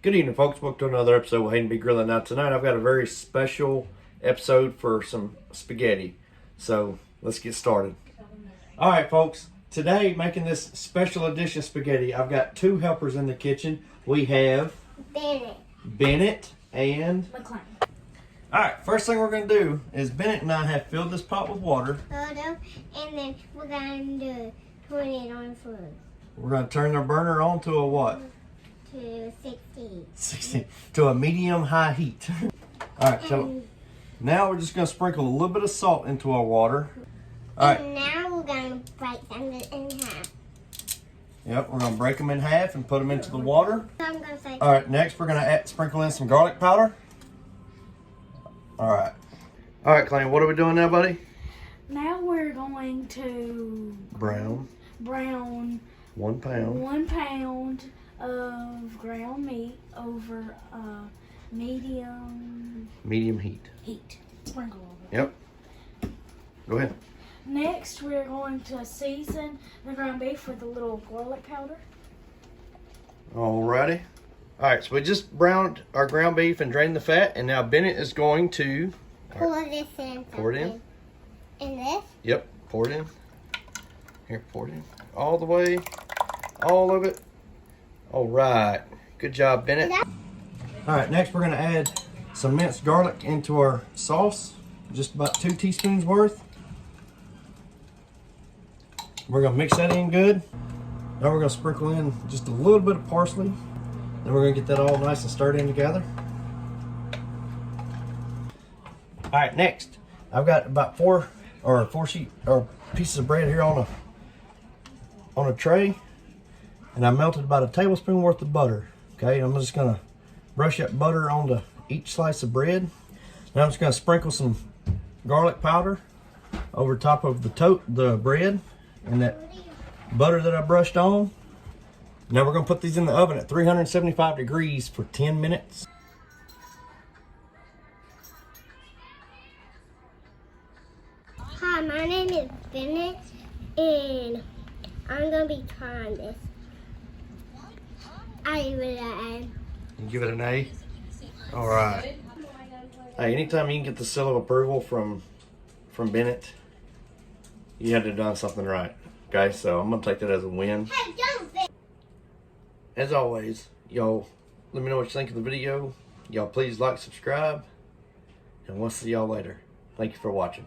Good evening, folks. Welcome to another episode of Hayden B. Grilling. Now, tonight I've got a very special episode for some spaghetti. So, let's get started. All right, folks. Today, making this special edition spaghetti, I've got two helpers in the kitchen. We have Bennett and McLean. All right, first thing we're going to do is Bennett and I have filled this pot with water. And then we're going to put it on food. We're going to turn the burner on to a what? To 60 to a medium-high heat. All right, so now we're just going to sprinkle a little bit of salt into our water. All right. And now we're going to break them in half. Yep, we're going to break them in half and put them into the water. So I'm going to say, All right, next we're going to sprinkle in some garlic powder. All right. All right, Clayton, what are we doing now, buddy? Now we're going to Brown. 1 pound. 1 pound of ground meat over Medium heat. Sprinkle over. Yep. Go ahead. Next, we're going to season the ground beef with a little garlic powder. Alrighty. All right, so we just browned our ground beef and drained the fat, and now Bennett is going to pour this in. pour it in. In this? Yep, pour it in. Here, pour it in. All the way. All of it. All right. Good job, Bennett. All right, next we're going to add some minced garlic into our sauce. Just about 2 teaspoons worth. We're going to mix that in good. Now we're going to sprinkle in just a little bit of parsley. Then we're going to get that all nice and stirred in together. All right, next I've got about four pieces of bread here on a tray, and I melted about a tablespoon worth of butter. Okay, I'm just going to brush that butter onto each slice of bread. Now I'm just going to sprinkle some garlic powder over top of the bread and that butter that I brushed on. Now we're going to put these in the oven at 375 degrees for 10 minutes. Hi, my name is Bennett, and I'm going to be trying this. I give it an You give it an A? All right. Hey, anytime you can get the seal of approval from Bennett, you had to have done something right. Okay, so I'm going to take that as a win. Hey, don't fit. As always, y'all, let me know what you think of the video. Y'all please like, subscribe, and we'll see y'all later. Thank you for watching.